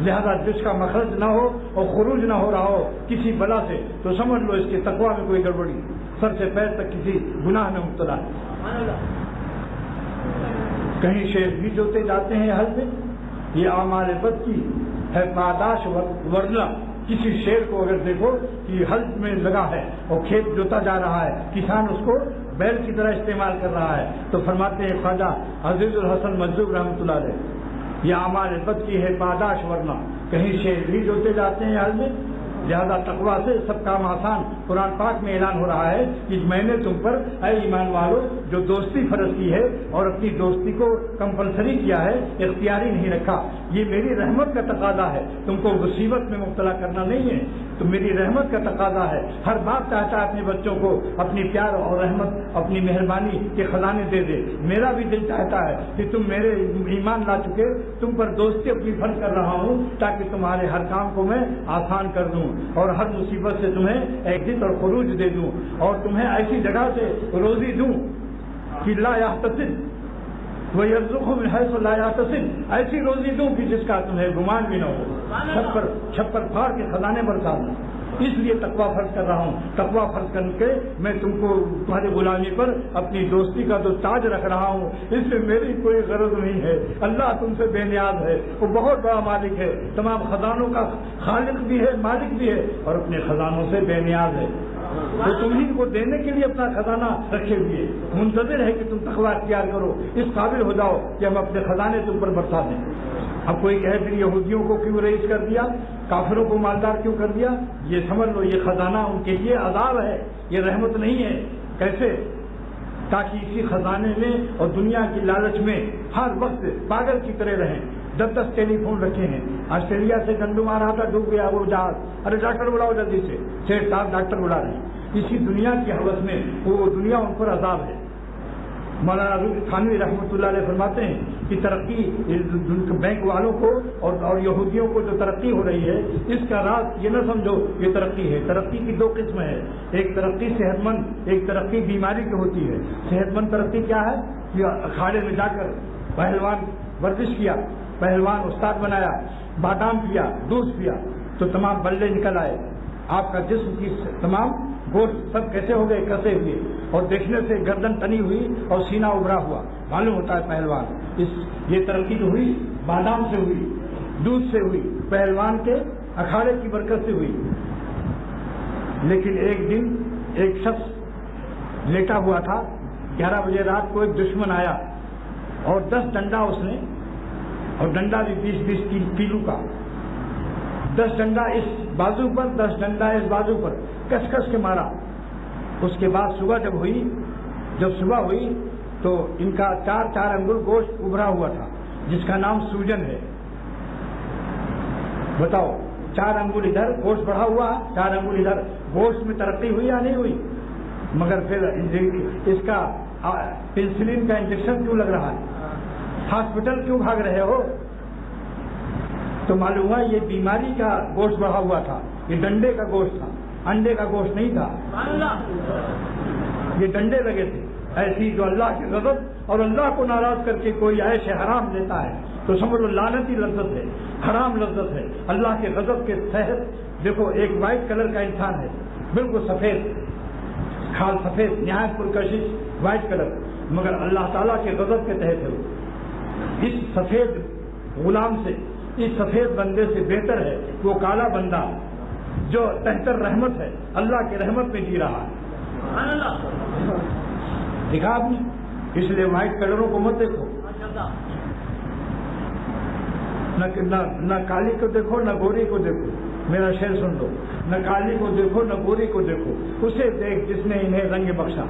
لہذا جس کا مخرج نہ ہو اور خروج نہ ہو رہا ہو کسی بلا سے تو سمجھ لو اس کے تقویٰ میں کوئی گڑبڑی، سر سے پیر تک کسی گناہ میں مبتلا ہے۔ کہیں شیر بھی جوتے جاتے ہیں حل میں، یہ اعمال بد کی ہے پاداش ورنہ۔ کسی شیر کو اگر دیکھو کہ حل میں لگا ہے اور کھیت جوتا جا رہا ہے، کسان اس کو بیل کی طرح استعمال کر رہا ہے، تو فرماتے ہیں خواجہ عزیز الحسن مجذوب رحمۃ اللہ علیہ، یہ اعمال بد کی ہے پاداش ورنہ۔ کہیں شیر بھی جوتے جاتے ہیں حل میں، لہذا تقویٰ سے سب کام آسان. قرآن پاک میں اعلان ہو رہا ہے کہ میں نے تم پر اے ایمان والو جو دوستی فرض کی ہے اور اپنی دوستی کو کمپلسری کیا ہے, اختیاری نہیں رکھا. یہ میری رحمت کا تقاضا ہے, تم کو مصیبت میں مبتلا کرنا نہیں ہے, تو میری رحمت کا تقاضا ہے. ہر باپ چاہتا ہے اپنے بچوں کو اپنی پیار اور رحمت اپنی مہربانی کے خزانے دے دے. میرا بھی دل چاہتا ہے کہ تم میرے ایمان لا چکے, تم پر دوستی اپنی فرض کر رہا ہوں تاکہ تمہارے ہر کام کو میں آسان کر دوں اور ہر مصیبت سے تمہیں ایگزٹ اور خروج دے دوں اور تمہیں ایسی جگہ سے روزی دوں کہ لا یحتسب وَيَرْزُقْهُ مِنْ حَيْثُ لَا يَحْتَسِبُ, ایسی روزی دوں کہ جس کا تمہیں گمان بھی نہ ہو, چھپر پھاڑ کے خزانے برسا دوں. اس لیے تقویٰ فرض کر رہا ہوں. تقویٰ فرض کر کے میں تم کو تمہاری غلامی پر اپنی دوستی کا جو تاج رکھ رہا ہوں, اس سے میری کوئی غرض نہیں ہے. اللہ تم سے بے نیاز ہے, وہ بہت بڑا مالک ہے, تمام خزانوں کا خالق بھی ہے, مالک بھی ہے اور اپنے خزانوں سے بے نیاز ہے. تو تمہیں کو دینے کے لیے اپنا خزانہ رکھے ہوئے منتظر ہے کہ تم تقویٰ اختیار کرو, اس قابل ہو جاؤ کہ ہم اپنے خزانے تم پر برسا دیں. اب کوئی کہے پھر یہودیوں کو کیوں رئیس کر دیا, کافروں کو مالدار کیوں کر دیا؟ یہ سمجھ لو یہ خزانہ ان کے لیے عذاب ہے, یہ رحمت نہیں ہے. کیسے؟ تاکہ اسی خزانے میں اور دنیا کی لالچ میں ہر وقت پاگل کی طرح رہیں. 10 ٹیلی فون رکھے ہیں. آسٹریلیا سے گندم آ رہا تھا, ڈوب گیا وہ جہاز, ارے ڈاکٹر بلاؤ جلدی سے, 6-7 ڈاکٹر بلا رہے ہیں. اسی دنیا کی حوث میں وہ دنیا ان پر عذاب ہے. مولانا تھانوی رحمۃ اللہ علیہ فرماتے ہیں کہ ترقی بینک والوں کو اور یہودیوں کو جو ترقی ہو رہی ہے, اس کا راز یہ نہ سمجھو یہ ترقی ہے. ترقی کی 2 قسم ہے, ایک ترقی صحت مند, ایک ترقی بیماری کی ہوتی ہے. صحت مند ترقی کیا ہے کہ اکھاڑے میں جا کر پہلوان ورزش کیا, پہلوان استاد بنایا, بادام پیا, دودھ پیا تو تمام بلے نکل آئے, آپ کا جسم کی تمام گوشت سب کیسے ہو گئے, کسے ہوئے, اور دیکھنے سے گردن تنی ہوئی اور سینہ ابھرا ہوا, معلوم ہوتا ہے پہلوان. یہ ترقی جو ہوئی بادام سے ہوئی, دودھ سے ہوئی, پہلوان کے اکھاڑے کی برکت سے ہوئی. لیکن ایک دن ایک شخص لیٹا ہوا تھا, 11 بجے رات کو ایک دشمن آیا اور 10 ڈنڈا اس نے, اور ڈنڈا بھی 20-20 کلو کا, 10 ڈنڈا اس بازو پر, 10 ڈنڈا اس بازو پر کس کس کے مارا. اس کے بعد صبح جب صبح ہوئی تو ان کا 4 انگل گوشت ابھرا ہوا تھا جس کا نام سوجن ہے. بتاؤ, 4 انگل ادھر گوشت بڑھا ہوا, 4 انگل ادھر, گوشت میں ترقی ہوئی یا نہیں ہوئی؟ مگر پھر اس کا پینسلین کا انجیکشن کیوں لگ رہا ہے, ہاسپٹل کیوں بھاگ رہے ہو؟ تو معلوم ہوا یہ بیماری کا گوشت بڑھا ہوا تھا, یہ ڈنڈے کا گوشت تھا, انڈے کا گوشت نہیں تھا, یہ ڈنڈے لگے تھے. ایسی جو اللہ کی غضب اور اللہ کو ناراض کر کے کوئی عیش حرام دیتا ہے تو سمجھ لو لعنتی لذت ہے, حرام لذت ہے. اللہ کے غضب کے تحت دیکھو ایک وائٹ کلر کا انسان ہے, بالکل سفید, کھال سفید, نہایت پرکشش وائٹ کلر, مگر اللہ تعالیٰ کے غضب کے تحت ہے. اس سفید غلام سے, اس سفید بندے سے بہتر ہے وہ کالا بندہ جو تحت رحمت ہے, اللہ کی رحمت میں جی رہا ہے. دیکھا آپ نے؟ اس لیے وائٹ کلروں کو مت دیکھو, نہ کالی کو دیکھو نہ گوری کو دیکھو. میرا شعر سن لو, نہ کالی کو دیکھو نہ گوری کو دیکھو, اسے دیکھ جس نے انہیں رنگ بخشا.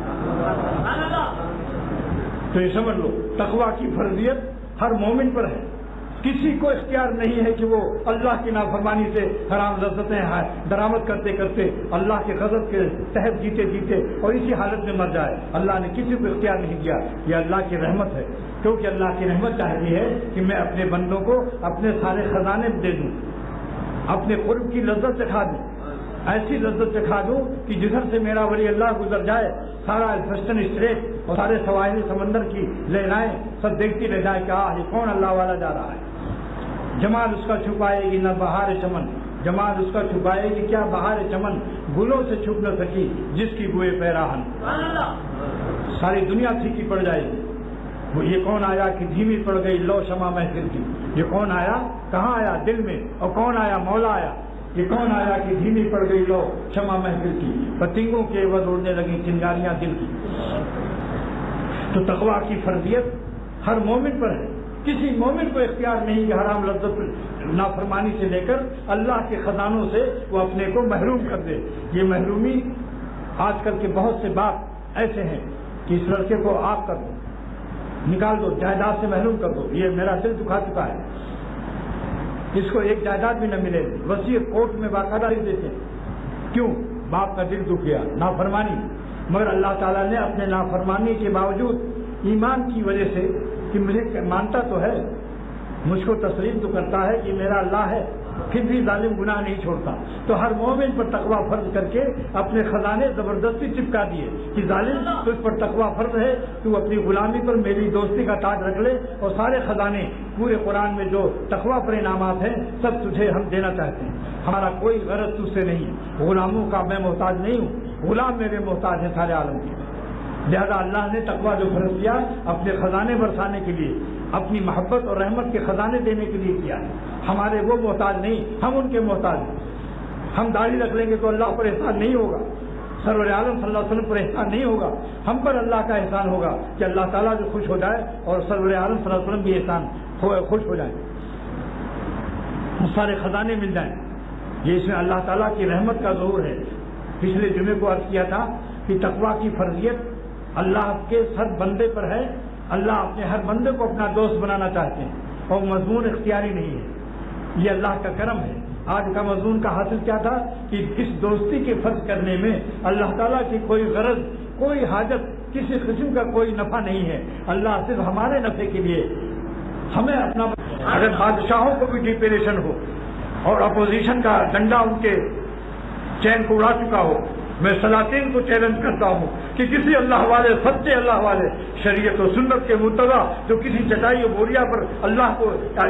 تو یہ سمجھ لو تقویٰ کی فرضیت ہر مومن پر ہے. کسی کو اختیار نہیں ہے کہ وہ اللہ کی نافرمانی سے حرام لذتیں درآمد کرتے کرتے اللہ کے غضب کے تحت جیتے جیتے اور اسی حالت میں مر جائے. اللہ نے کسی کو اختیار نہیں دیا, یہ اللہ کی رحمت ہے. کیونکہ اللہ کی رحمت چاہتی ہے کہ میں اپنے بندوں کو اپنے سارے خزانے دے دوں, اپنے قرب کی لذت چکھا دوں, ایسی لذت چکھا دوں کہ جدھر سے میرا ولی اللہ گزر جائے سارا ویسٹرن اسٹریٹ اور سارے سواحلی سمندر کی لہرائیں سب دیکھتی رہ جائے کہ یہ کون اللہ والا جا رہا ہے. جمال اس کا چھپائے گی نہ بہار چمن, جمال اس کا چھپائے گی کیا بہار چمن, گلوں سے چھپ نہ سکی جس کی بوئے پیراہن. ساری دنیا پھیکی پڑ جائے گی. وہ یہ کون آیا کہ دھیمی پڑ گئی لو شمع محفل کی, یہ کون آیا, کہاں آیا, دل میں, اور کون آیا, مولا آیا. یہ کون آیا کہ دھیمی پڑ گئی لو شمع محفل کی, پتنگوں کے عوض اڑنے لگی چنگاریاں دل کی. تو تقویٰ کی فرضیت ہر مومن پر ہے. کسی مومن کو اختیار نہیں کہ حرام لذت نافرمانی سے لے کر اللہ کے خزانوں سے وہ اپنے کو محروم کر دے۔ یہ محرومی آج کل کے بہت سے باپ ایسے ہیں کہ اس لڑکے کو آپ کر دو، نکال دو، جائیداد سے محروم کر دو۔ یہ میرا دل دکھا چکا ہے، اس کو ایک جائیداد بھی نہ ملے، وصیت کورٹ میں باقاعدہ لکھ دیتے ہیں۔ کیوں؟ باپ کا دل دکھ گیا، نافرمانی۔ مگر اللہ تعالیٰ نے اپنے نافرمانی کے باوجود ایمان کی وجہ سے کہ مجھے مانتا تو ہے، مجھ کو تسلیم تو کرتا ہے کہ میرا اللہ ہے، پھر بھی ظالم گناہ نہیں چھوڑتا، تو ہر مومن پر تقوی فرض کر کے اپنے خزانے زبردستی چپکا دیے کہ ظالم تجھ پر تقوی فرض ہے، تو اپنی غلامی پر میری دوستی کا تاج رکھ لے، اور سارے خزانے پورے قرآن میں جو تقوی پر انعامات ہیں سب تجھے ہم دینا چاہتے ہیں۔ ہمارا کوئی غرض تجھ سے نہیں ہے، غلاموں کا میں محتاج نہیں ہوں، غلام میرے محتاج ہیں سارے عالم کے۔ لہذا اللہ نے تقوی جو فرض کیا اپنے خزانے برسانے کے لیے، اپنی محبت اور رحمت کے خزانے دینے کے لیے کیا ہے۔ ہمارے وہ محتاج نہیں، ہم ان کے محتاج ہیں۔ ہم داڑھی رکھ لیں گے تو اللہ پر احسان نہیں ہوگا، سرور عالم صلی اللہ علیہ وسلم پر احسان نہیں ہوگا، ہم پر اللہ کا احسان ہوگا کہ اللہ تعالیٰ جو خوش ہو جائے اور سرور عالم صلی اللہ علیہ وسلم بھی احسان خوش ہو جائیں، سارے خزانے مل جائیں۔ یہ اس میں اللہ تعالیٰ کی رحمت کا ظہور ہے۔ پچھلے جمعے کو عرض کیا تھا کہ تقویٰ کی فرضیت اللہ کے ہر بندے پر ہے، اللہ اپنے ہر بندے کو اپنا دوست بنانا چاہتے ہیں، اور مضمون اختیاری نہیں ہے، یہ اللہ کا کرم ہے۔ آج کا مضمون کا حاصل کیا تھا کہ اس دوستی کے فرض کرنے میں اللہ تعالیٰ کی کوئی غرض، کوئی حاجت، کسی قسم کا کوئی نفع نہیں ہے، اللہ صرف ہمارے نفع کے لیے ہمیں اپنا۔ اگر بادشاہوں کو بھی ڈیپریشن ہو اور اپوزیشن کا ڈنڈا ان کے چین کو اڑا چکا ہو، میں سلاطین کو چیلنج کرتا ہوں کہ کسی اللہ والے، سچے اللہ والے، شریعت و سنت کے متبع جو کسی چٹائی و بوریا پر اللہ کو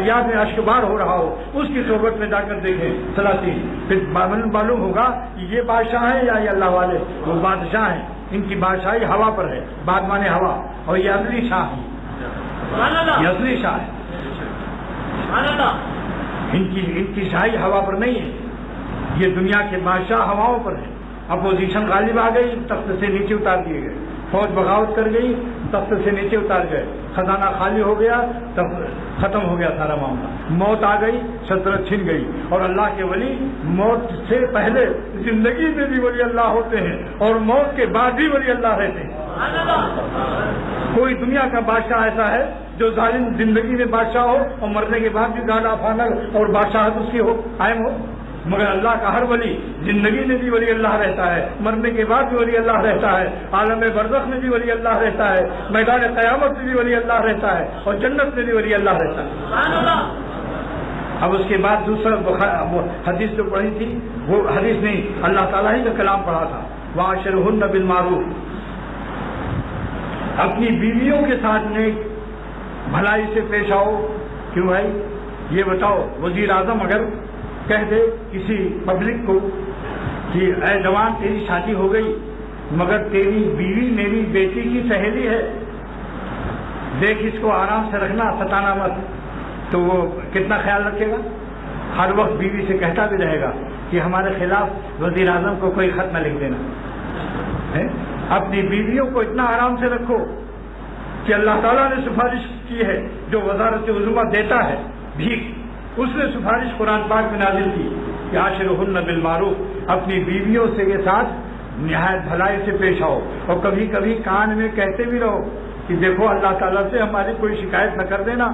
یاد میں اشکبار ہو رہا ہو، اس کی صحبت میں جا کر دیکھیں سلاطین، پھر معلوم ہوگا کہ یہ بادشاہ ہیں یا یہ اللہ والے۔ وہ بادشاہ ہیں، ان کی بادشاہی ہوا پر ہے، بادمان ہوا، اور یہ اصلی شاہ ہے، یہ اصلی شاہ ہے۔ ان کی شاہی ہوا پر نہیں ہے، یہ دنیا کے بادشاہ ہواؤں پر ہے۔ اپوزیشن غالب آ گئی، تخت سے نیچے اتار دیے گئے، فوج بغاوت کر گئی، تخت سے نیچے اتار گئے، خزانہ خالی ہو گیا، تب ختم ہو گیا سارا معاملہ، موت آ گئی، سلطنت چھن گئی۔ اور اللہ کے ولی موت سے پہلے زندگی میں بھی ولی اللہ ہوتے ہیں، اور موت کے بعد بھی ولی اللہ رہتے ہیں۔ کوئی دنیا کا بادشاہ ایسا ہے جو ظالم زندگی میں بادشاہ ہو اور مرنے کے بعد بھی گالا فانل اور بادشاہت اس کی ہو، قائم ہو؟ مگر اللہ کا ہر ولی زندگی میں بھی ولی اللہ رہتا ہے، مرنے کے بعد بھی ولی اللہ رہتا ہے، عالم برزخ میں بھی ولی اللہ رہتا ہے، میدان قیامت میں بھی ولی اللہ رہتا ہے، اور جنت میں بھی ولی اللہ رہتا ہے۔ اب اس کے بعد دوسرا حدیث جو پڑھی تھی، وہ حدیث نہیں، اللہ تعالیٰ ہی کا کلام پڑھا تھا، وَعَاشِرْهُنَّ بِالْمَعْرُوفِ، اپنی بیویوں کے ساتھ نیک بھلائی سے پیش آؤ۔ کیوں بھائی؟ یہ بتاؤ، وزیر اعظم اگر کہہ دے کسی پبلک کو کہ اے جوان تیری شادی ہو گئی مگر تیری بیوی میری بیٹی کی سہیلی ہے، دیکھ اس کو آرام سے رکھنا، ستانا مت، تو وہ کتنا خیال رکھے گا؟ ہر وقت بیوی سے کہتا بھی رہے گا کہ ہمارے خلاف وزیر اعظم کو کوئی خط نہ لکھ دینا۔ اپنی بیویوں کو اتنا آرام سے رکھو کہ اللہ تعالیٰ نے سفارش کی ہے، جو وزارت عظمیٰ دیتا ہے بھیک، اس نے سفارش قرآن پاک میں نازل کی کہ عاشرہن بالمعروف، اپنی بیویوں سے کے ساتھ نہایت بھلائی سے پیش آؤ، اور کبھی کبھی کان میں کہتے بھی رہو کہ دیکھو اللہ تعالیٰ سے ہماری کوئی شکایت نہ کر دینا،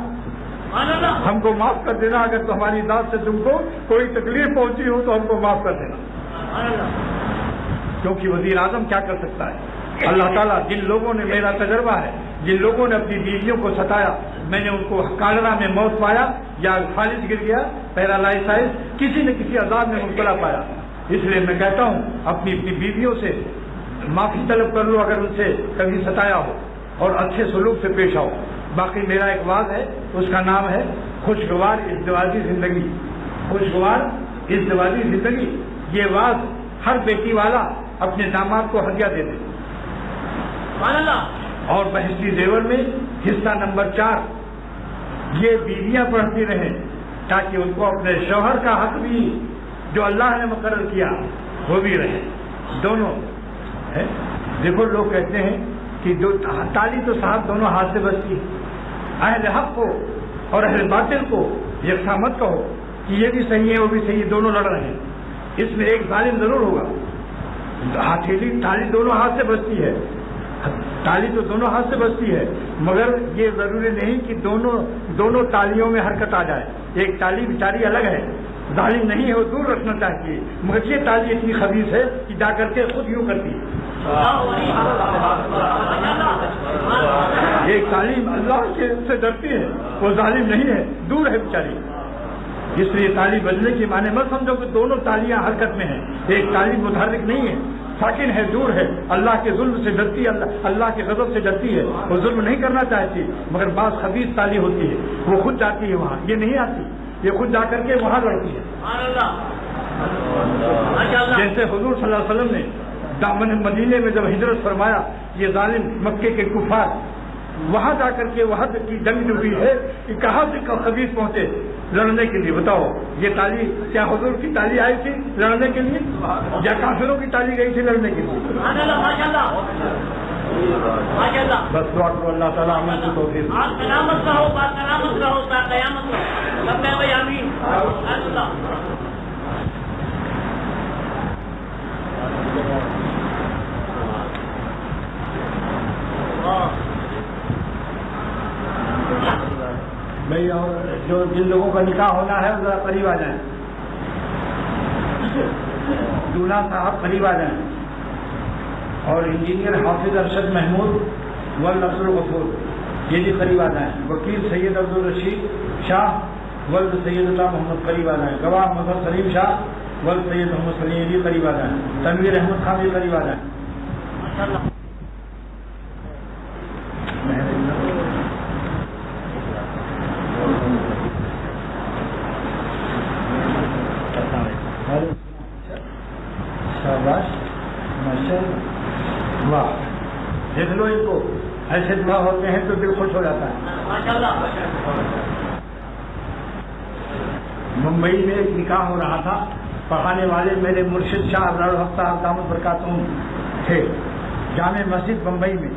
ہم کو معاف کر دینا، اگر تو ہماری ذات سے تم کو کوئی تکلیف پہنچی ہو تو ہم کو معاف کر دینا۔ کیونکہ وزیر اعظم کیا کر سکتا ہے؟ اللہ تعالیٰ، جن لوگوں نے، میرا تجربہ ہے، جن لوگوں نے اپنی بیویوں کو ستایا، میں نے ان کو کالرا میں موت پایا یا فالج گر گیا، پیرالائسائز، کسی نہ کسی عذاب میں مبتلا پایا۔ اس لیے میں کہتا ہوں اپنی بیویوں سے معافی طلب کر لو اگر ان سے کبھی ستایا ہو، اور اچھے سلوک سے پیش آؤ۔ باقی میرا ایک واز ہے، اس کا نام ہے خوشگوار ازدواجی زندگی۔ خوشگوار ازدواجی زندگی، یہ واز ہر بیٹی والا اپنے داماد کو ہدیہ دے دے۔ اور بہشتی زیور میں حصہ نمبر 4 یہ بیویاں پڑھتی رہیں تاکہ ان کو اپنے شوہر کا حق بھی جو اللہ نے مقرر کیا وہ بھی رہے، دونوں ہے۔ دیکھو لوگ کہتے ہیں کہ جو تالی تو صاحب دونوں ہاتھ سے بجتی ہے، اہل حق کو اور اہل باطل کو یکساں مت کہو کہ یہ بھی صحیح ہے وہ بھی صحیح ہے، دونوں لڑ رہے ہیں. اس میں ایک ظالم ضرور ہوگا. ہتھیلی تالی دونوں ہاتھ سے بجتی ہے، تالی تو دونوں ہاتھ سے بجتی ہے، مگر یہ ضروری نہیں کہ دونوں تالیوں میں حرکت آ جائے. ایک تالی بیچاری الگ ہے، ظالم نہیں ہے، وہ دور رکھنا چاہیے. مگر یہ تالی اتنی خبیث ہے کہ جا کر کے خود یوں کرتی ہے. ایک تعلیم اللہ کے سے ڈرتی ہے، وہ ظالم نہیں ہے، دور ہے بیچاری. اس لیے تالی بجنے کے معنی مت سمجھو کہ دونوں تالیاں حرکت میں ہیں. ایک تالی متحرک نہیں ہے، ساکن ہے، دور ہے، اللہ کے ظلم سے ڈرتی ہے، اللہ کے غضب سے ڈرتی ہے. وہ ظلم نہیں کرنا چاہتی، مگر بعض خبیث تالی ہوتی ہے، وہ خود جاتی ہے وہاں، یہ نہیں آتی، یہ خود جا کر کے وہاں لڑتی ہے. جیسے حضور صلی اللہ علیہ وسلم نے دامن مدینے میں جب ہجرت فرمایا، یہ ظالم مکے کے کفار وہاں جا کر کے وہاں کی جنگ جو ہوئی ہے کہ کہاں سے خبیث پہنچے لڑنے کے لیے. بتاؤ یہ تالی کیا حضور کی تالی آئی تھی لڑنے کے لیے یا کافروں کی تالی گئی تھی لڑنے کے لیے؟ بس دعا کرو اللہ تعالیٰ ہمیں تو توفیق. بھائی اور جو جن لوگوں کا نکاح ہونا ہے وہ ذرا قریب آ جائیں. دولہا صاحب قریب آ جائیں. اور انجینئر حافظ ارشد محمود ول عبد الغفور یہ بھی قریب آ جائیں. وکیل سید عبد الرشید شاہ ولد سید اللہ محمد قریب آ جائیں. گواہ مظہر سلیم شاہ ولد سید محمد سلیم یہ بھی قریب آ جائیں. تنویر احمد خان بھی قریب آ جائیں. واہ دیکھ لو ان کو، ایسے دعا ہوتے ہیں تو دل خوش ہو جاتا ہے. ممبئی میں ایک نکاح ہو رہا تھا. پڑھانے والے میرے مرشد شاہ ابرار ہفتہ دامت برکاتہم تھے جامع مسجد بمبئی میں.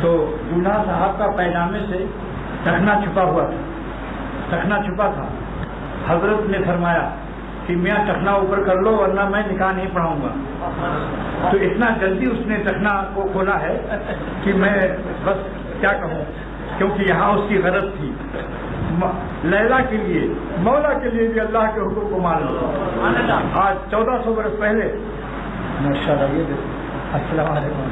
تو دولہا صاحب کا پیجامے سے ٹخنا چھپا ہوا تھا، ٹخنا چھپا تھا. حضرت نے فرمایا کہ میاں ٹخنا اوپر کر لو ورنہ میں نکاح نہیں پڑھاؤں گا. تو اتنا جلدی اس نے ٹخنا کو کھولا ہے کہ میں بس کیا کہوں، کیونکہ یہاں اس کی غرض تھی لیلا کے لیے، مولا کے لیے بھی اللہ کے حکم کو مان لو. آج 1400 برس پہلے ماشاءاللہ یہ السلام علیکم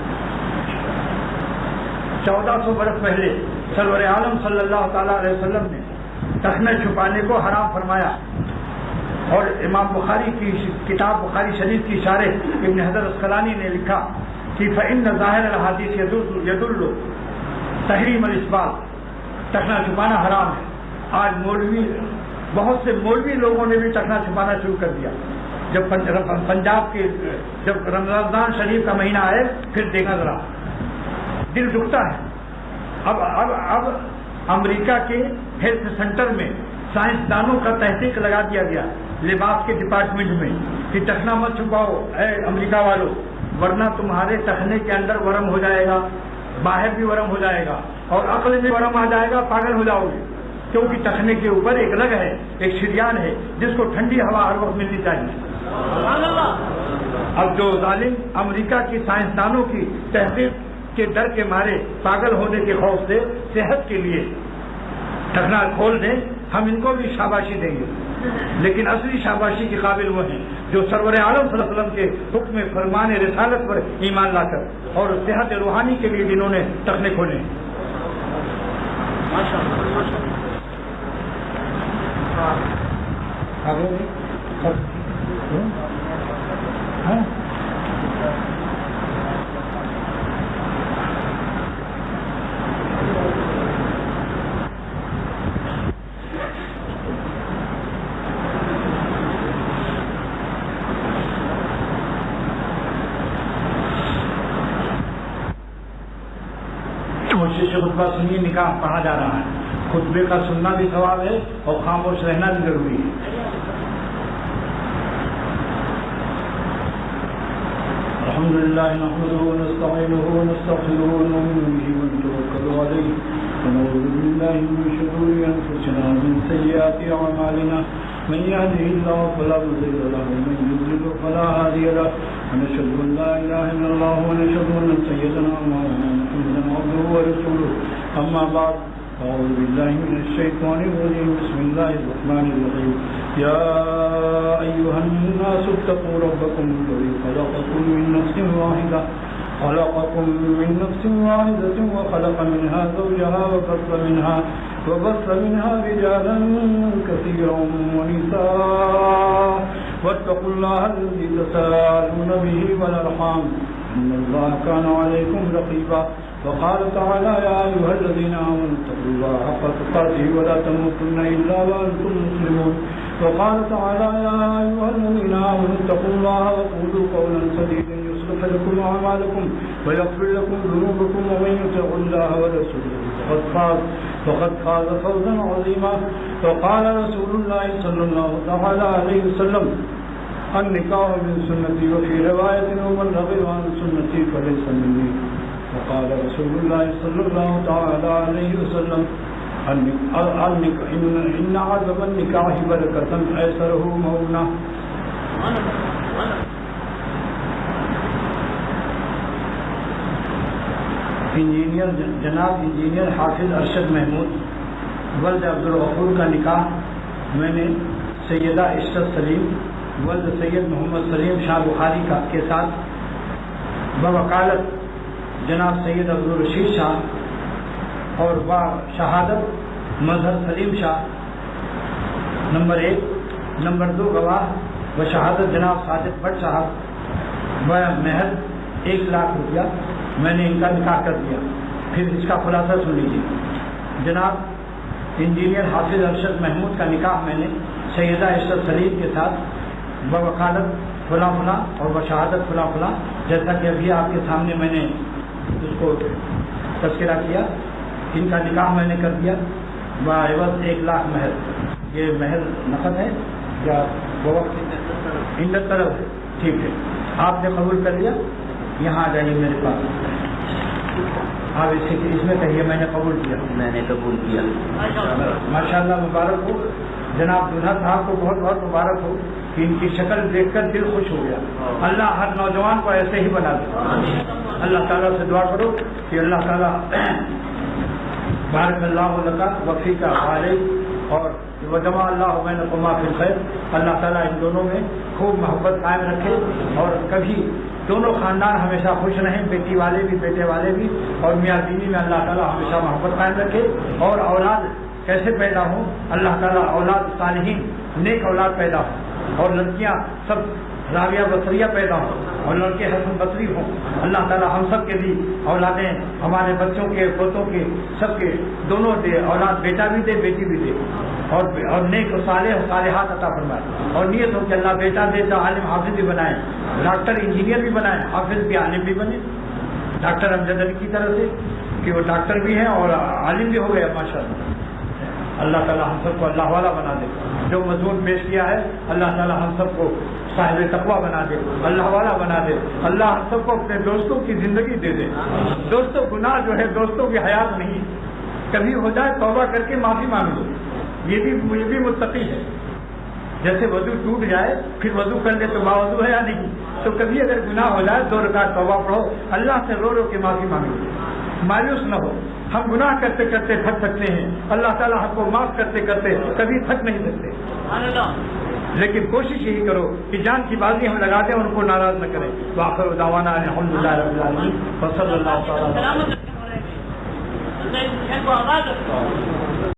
1400 برس پہلے سرور عالم صلی اللہ تعالیٰ علیہ وسلم نے ٹخنے چھپانے کو حرام فرمایا. اور امام بخاری کی کتاب بخاری شریف کی شارح ابن حجر اسقلانی نے لکھا کہ فإن ظاہر الحدیث یدل تحریم الاسبال، ٹخنا چھپانا حرام ہے. آج مولوی بہت سے مولوی لوگوں نے بھی ٹخنا چھپانا شروع کر دیا. جب پنجاب کے جب رمضان شریف کا مہینہ آئے پھر دیکھا ذرا دل دکھتا ہے. اب امریکہ کے ہیلتھ سینٹر میں سائنسدانوں کا تحقیق لگا دیا گیا لباس کے ڈپارٹمنٹ میں کہ ٹخنا مت چھپاؤ اے امریکہ والوں، ورنہ تمہارے ٹخنے کے اندر ورم ہو جائے گا، باہر بھی ورم ہو جائے گا اور عقل میں ورم آ جائے گا، پاگل ہو جاؤ گے. کیونکہ ٹخنے کے اوپر ایک رگ ہے، ایک شریان ہے جس کو ٹھنڈی ہوا ہر وقت ملنی چاہیے. اب جو ظالم امریکہ کی سائنسدانوں کی تحقیق کے ڈر کے مارے پاگل ہونے کے خوف سے صحت کے لیے ٹخنا کھول دیں، ہم ان کو بھی شاباشی دیں گے. لیکن اصلی شاباشی کے قابل وہ ہیں جو سرور عالم صلی اللہ علیہ وسلم کے حکم فرمان رسالت پر ایمان لا کر اور صحت روحانی کے لیے جنہوں نے ٹخنے کھولے. خطبہ سنیے، نکاح پڑھا جا رہا ہے. خطبے کا سننا بھی ثواب ہے اور خاموش رہنا بھی ضروری ہے. الحمد للہ نحمده ونستعینه ونستغفره ونؤمن به ونتوکل علیہ ونعوذ بالله من شرور أنفسنا ومن سيئات أعمالنا من يهده الله فلا مضل له ومن يضلل فلا هادي له ونشهد أن لا إله إلا الله ونشهد أن سيدنا ومولانا محمدا عبده ورسوله أما بعد أعوذ بالله من الشيطان الرجيم بسم الله الرحمن الرحيم يا أيها الناس اتقوا ربكم الذي خلقكم من نفس واحدة وخلق منها زوجها وبث منها رجالا كثيرا ونساء واتقوا الله الذي تساءلون به والأرحام إن الله كان عليكم رقيبا وقال تعالى يا أيها الذين آمنوا اتقوا الله حق تقاته ولا تموتن إلا وأنتم مسلمون وقال تعالى يا أيها الذين آمنوا اتقوا الله وقولوا قولا سديدا يصلح لكم أعمالكم ويغفر لكم ذنوبكم ومن يطع الله ورسوله فقد فاز فوزا عظيما وقال رسول الله صلى الله عليه وسلم النكاح من سنتي وفي رواية ومن رغب عن سنتي فليس مني وقال رسول الله صلى الله عليه وسلم إن عذب النكاح بركة أيسره مؤونة. جناب انجینئر حافظ ارشد محمود ولد عبدالغفور کا نکاح میں نے سیدہ عشرت سلیم ولد سید محمد سلیم شاہ بخاری کے ساتھ بوکالت جناب سید عبدالرشید شاہ اور با شہادت مظہر سلیم شاہ نمبر 1 نمبر 2 گواہ بشہادت جناب صادق بٹ صاحب محض 1 لاکھ روپیہ میں نے ان کا نکاح کر دیا. پھر اس کا خلاصہ سن لیجیے. جناب انجینئر حافظ ارشد محمود کا نکاح میں نے سیدہ عشرت سلیم کے ساتھ بوکالت فلاں فلاں اور بشہادت فلاں فلاں جیسا کہ ابھی آپ کے سامنے میں نے اس کو تذکرہ کیا. ان کا نکاح میں نے کر دیا بعوض 1 لاکھ مہر. یہ مہر نقد ہے یا بوقت عندت طلب ہے؟ ٹھیک ہے, آپ نے قبول کر لیا. یہاں آ جائیے میرے پاس. آپ اس میں کہیے میں نے قبول کیا. میں نے قبول کیا. ماشاء اللہ مبارک ہو. جناب دولہا صاحب کو بہت بہت مبارک ہو کہ ان کی شکل دیکھ کر دل خوش ہو گیا. اللہ ہر نوجوان کو ایسے ہی بنا دے. اللہ تعالیٰ سے دعا کرو کہ اللہ تعالیٰ بارک اللہ لکا وفی کا خالق اور وجمع اللہ بینکما فی الخیر. اللہ تعالیٰ ان دونوں میں خوب محبت قائم رکھے اور کبھی دونوں خاندان ہمیشہ خوش رہیں, بیٹی والے بھی بیٹے والے بھی, اور میاں بیوی میں اللہ تعالیٰ ہمیشہ محبت قائم رکھے. اور اولاد کیسے پیدا ہوں, اللہ تعالیٰ اولاد صالحین نیک اولاد پیدا ہوں, اور لڑکیاں سب راویہ بصریہ پیدا ہوں, اور لڑکے حسن بصری ہوں. اللہ تعالیٰ ہم سب کے بھی اولادیں ہمارے بچوں کے پوتوں کے سب کے دونوں دے. اولاد بیٹا بھی دے بیٹی بھی دے, اور نیک و صالح و صالحات عطا فرمائے. اور نیت ہو کہ اللہ بیٹا دے تو عالم حافظ بھی بنائے, ڈاکٹر انجینئر بھی بنائے, حافظ بھی عالم بھی بنے. ڈاکٹر امجد علی کی طرح سے کہ وہ ڈاکٹر بھی ہیں اور عالم بھی ہو گئے ماشاء اللہ. اللہ تعالیٰ ہم سب کو اللہ والا بنا دے. جو مضمون پیش کیا ہے اللہ تعالیٰ ہم سب کو صاحب تقویٰ بنا دے, اللہ والا بنا دے. اللہ ہم سب کو اپنے دوستوں کی زندگی دے دے. دوستوں گناہ جو ہے دوستوں کی حیات نہیں, کبھی ہو جائے توبہ کر کے معافی مانگ لو. یہ بھی متقی ہے. جیسے وضو ٹوٹ جائے پھر وضو کر لے تو باوضو ہے یا نہیں, تو کبھی اگر گناہ ہو جائے 2 رکعت توبہ پڑھو, اللہ سے رو رو کے معافی مانگو. مایوس نہ ہو. ہم گناہ کرتے کرتے تھک سکتے ہیں, اللہ تعالیٰ ہم کو معاف کرتے کرتے کبھی تھک نہیں سکتے. لیکن کوشش یہی کرو کہ جان کی بازی ہم لگا دیں, ان کو ناراض نہ کریں. وآخر دعوانا الحمدللہ رب العالمین وصلی اللہ تعالی.